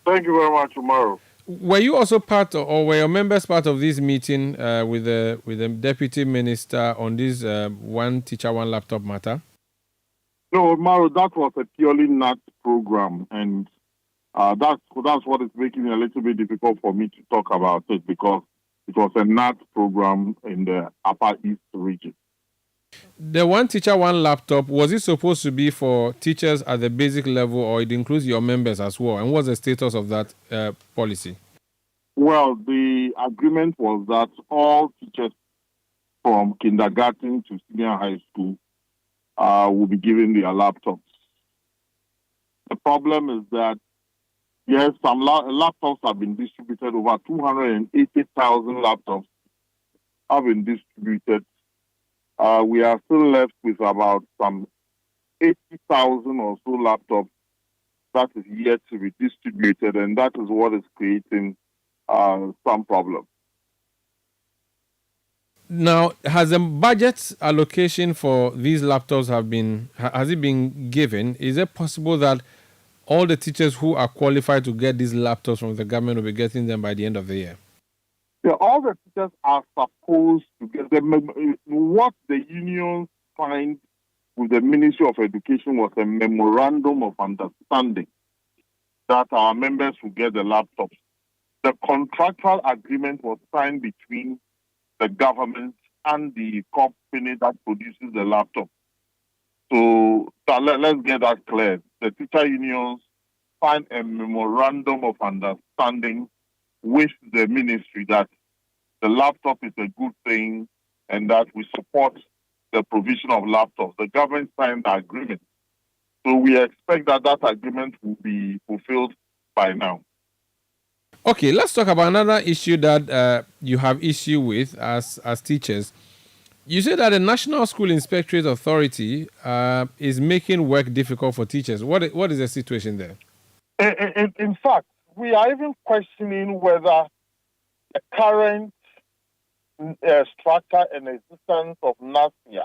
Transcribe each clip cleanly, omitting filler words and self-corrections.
Thank you very much, tomorrow. Were you also part of, or were your members part of this meeting with the deputy minister on this one teacher, one laptop matter? No, Maro, that was a purely NAT program, and that's what is making it a little bit difficult for me to talk about it because it was a NAT program in the Upper East region. The one teacher, one laptop, was it supposed to be for teachers at the basic level, or it includes your members as well? And what's the status of that policy? Well, the agreement was that all teachers from kindergarten to senior high school will be given their laptops. The problem is that, yes, some laptops have been distributed. Over 280,000 laptops have been distributed. We are still left with about some 80,000 or so laptops that is yet to be distributed, and that is what is creating some problem. Now, has the budget allocation for these laptops has it been given? Is it possible that all the teachers who are qualified to get these laptops from the government will be getting them by the end of the year? Yeah, all the teachers are supposed to get them. What the unions signed with the Ministry of Education was a memorandum of understanding that our members will get the laptops. The contractual agreement was signed between the government and the company that produces the laptop. So let's get that clear. The teacher unions signed a memorandum of understanding with the ministry that the laptop is a good thing and that we support the provision of laptops. The government signed the agreement. So we expect that that agreement will be fulfilled by now. Okay, let's talk about another issue that you have issue with as teachers. You say that the National School Inspectorate Authority is making work difficult for teachers. What is the situation there? In fact, we are even questioning whether the current structure and existence of NASIA,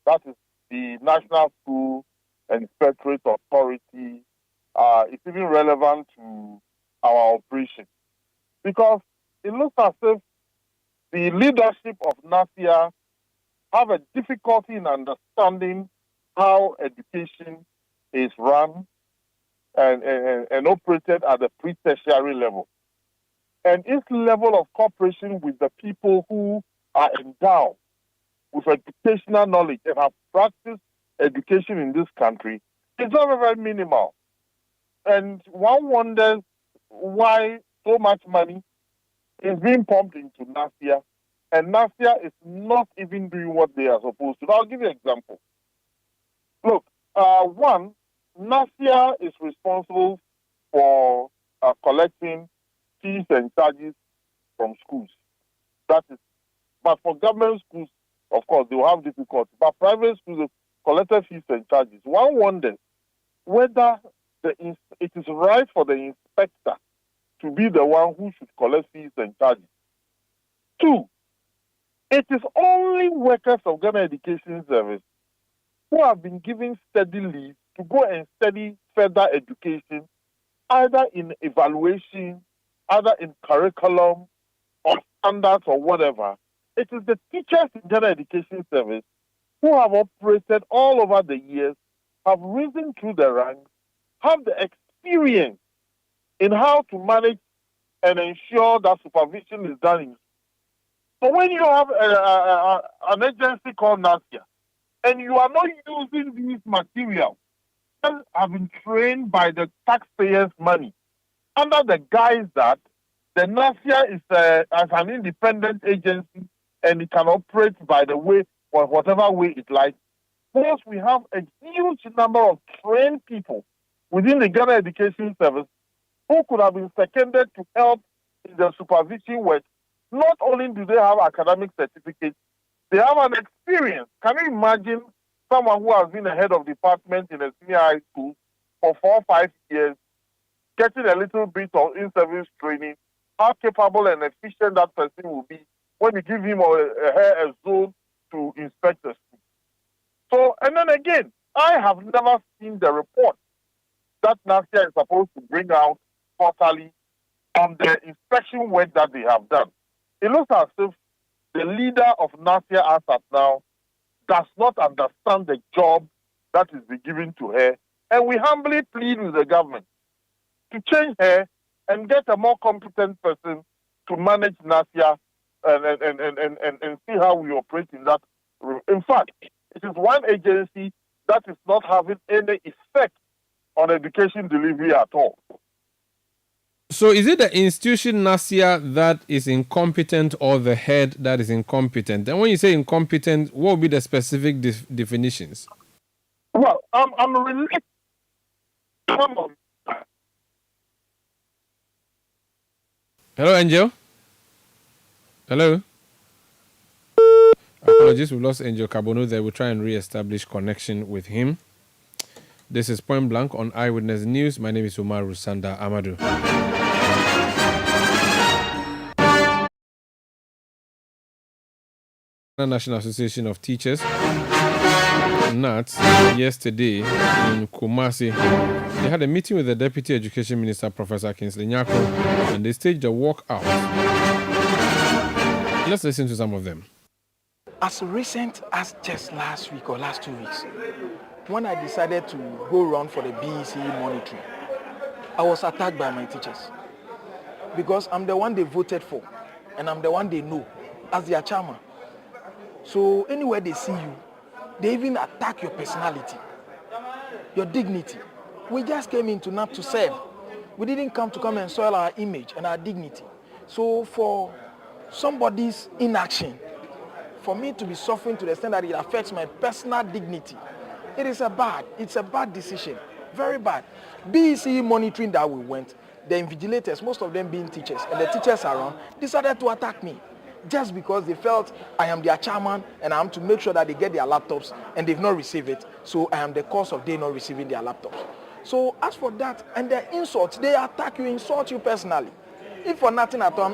that is the National School Inspectorate Authority, is even relevant to our operation. Because it looks as if the leadership of NASIA have a difficulty in understanding how education is run and operated at the pre-tertiary level. And its level of cooperation with the people who are endowed with educational knowledge and have practiced education in this country is very, very minimal. And one wonders why so much money is being pumped into NASIA, and NASIA is not even doing what they are supposed to. I'll give you an example. Look, one, NASIA is responsible for collecting fees and charges from schools. That is, but for government schools, of course, they will have difficulty. But private schools have collected fees and charges. One wonders whether it is right for the inspector to be the one who should collect fees and charges. Two, it is only workers of Ghana Education Service who have been given steady leave to go and study further education, either in evaluation, either in curriculum or standards or whatever. It is the teachers in Ghana Education Service who have operated all over the years, have risen through the ranks, have the experience in how to manage and ensure that supervision is done in. So when you have an agency called NASIA and you are not using these materials that have been trained by the taxpayers' money under the guise that the NASIA is as an independent agency and it can operate by the way or whatever way it likes. Plus, we have a huge number of trained people within the Ghana Education Service who could have been seconded to help in the supervision work. Not only do they have academic certificates, they have an experience. Can you imagine someone who has been a head of department in a senior high school for 4 or 5 years, getting a little bit of in-service training, how capable and efficient that person will be when you give him a zone to inspect the school. So, and then again, I have never seen the report that NASIA is supposed to bring out quarterly on the inspection work that they have done. It looks as if the leader of NASIA as at now does not understand the job that is being given to her. And we humbly plead with the government to change her and get a more competent person to manage NASIA and see how we operate in that room. In fact, it is one agency that is not having any effect on education delivery at all. So is it the institution NASIA that is incompetent or the head that is incompetent? And when you say incompetent, what would be the specific definitions? Well, I'm related to some of that. Hello, Angel? Hello? Apologies, we lost Angel Carbonu there. We'll try and re-establish connection with him. This is Point Blank on Eyewitness News. My name is Umar Rusanda Amadou. National Association of Teachers, NAT, yesterday in Kumasi. They had a meeting with the Deputy Education Minister, Professor Kingsley Nyako, and they staged a walkout. Let's listen to some of them. As recent as just last week or last 2 weeks, when I decided to go around for the BEC monitoring, I was attacked by my teachers because I'm the one they voted for and I'm the one they know as their chairman. So anywhere they see you, they even attack your personality, your dignity. We just came into NAP to serve. We didn't come and soil our image and our dignity. So for somebody's inaction, for me to be suffering to the extent that it affects my personal dignity, it's a bad decision, very bad. BEC monitoring that we went, the invigilators, most of them being teachers, and the teachers around, decided to attack me just because they felt I am their chairman and I am to make sure that they get their laptops and they've not received it, so I am the cause of they not receiving their laptops. So as for that, and their insults, they attack you, insult you personally. If for nothing at all.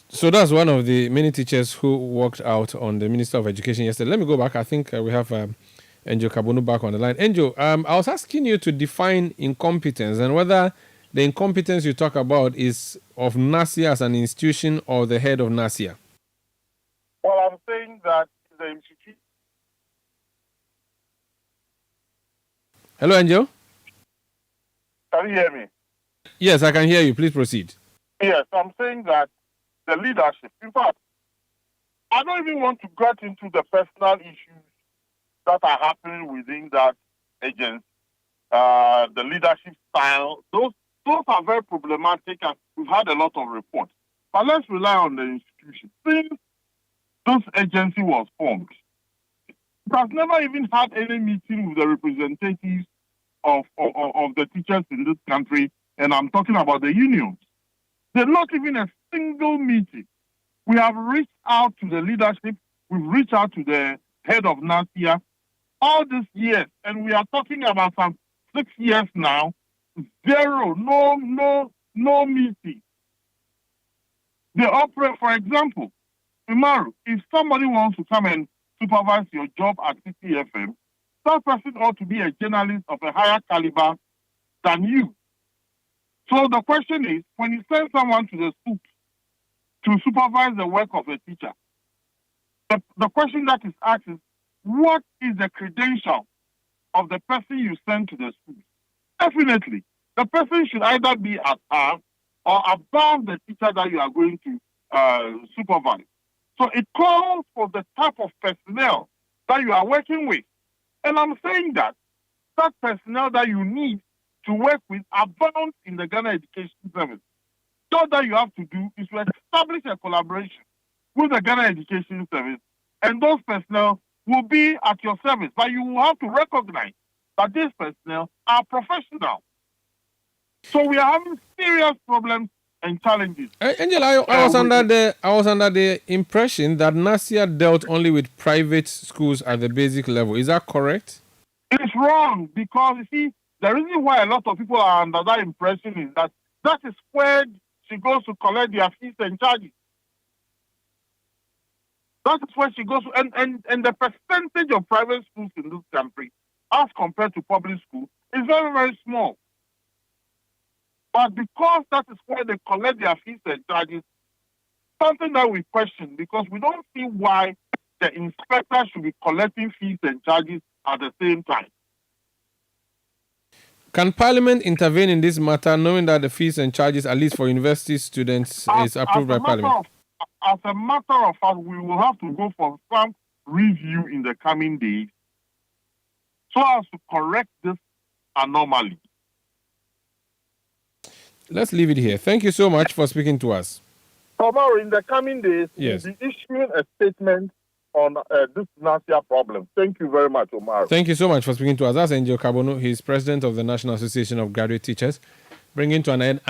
So that's one of the many teachers who walked out on the Minister of Education yesterday. Let me go back. I think we have Angel Carbonu back on the line. Angel, I was asking you to define incompetence and whether the incompetence you talk about is of NASIA as an institution or the head of NASIA. Well, I'm saying that the institution. Hello, Angel? Can you hear me? Yes, I can hear you. Please proceed. Yes, I'm saying that the leadership, in fact, I don't even want to get into the personal issues that are happening within that agency, the leadership style. Those are very problematic, and we've had a lot of reports. But let's rely on the institution. Since this agency was formed, it has never even had any meeting with the representatives of the teachers in this country, and I'm talking about the unions. There's not even a single meeting. We have reached out to the leadership, we've reached out to the head of NASIA all these years, and we are talking about some 6 years now. Zero, no meeting. They operate, for example, Umaru, if somebody wants to come and supervise your job at CTFM, that person ought to be a journalist of a higher caliber than you. So the question is, when you send someone to the school to supervise the work of a teacher, the question that is asked is, what is the credential of the person you send to the school? Definitely, the person should either be at par or above the teacher that you are going to supervise. So it calls for the type of personnel that you are working with. And I'm saying that personnel that you need to work with abounds in the Ghana Education Service. All that you have to do is to establish a collaboration with the Ghana Education Service, and those personnel will be at your service. But you will have to recognize that these personnel are professional. So we are having serious problems and challenges. Angela, I was under the impression that NASIA dealt only with private schools at the basic level. Is that correct? It's wrong, because you see, the reason why a lot of people are under that impression is that is where she goes to collect their fees and charges. That is where she goes to, and the percentage of private schools in this country as compared to public schools It's very, very small. But because that is where they collect their fees and charges, something that we question, because we don't see why the inspector should be collecting fees and charges at the same time. Can Parliament intervene in this matter, knowing that the fees and charges, at least for university students, is approved by Parliament? As a matter of fact, we will have to go for some review in the coming days so as to correct this anomaly. Let's leave it here. Thank you so much for speaking to us. Tomorrow, in the coming days, yes, we'll be issuing a statement on this NASIA problem. Thank you very much, Omar. Thank you so much for speaking to us. That's Angel Carbonu. He's president of the National Association of Graduate Teachers, bringing to an end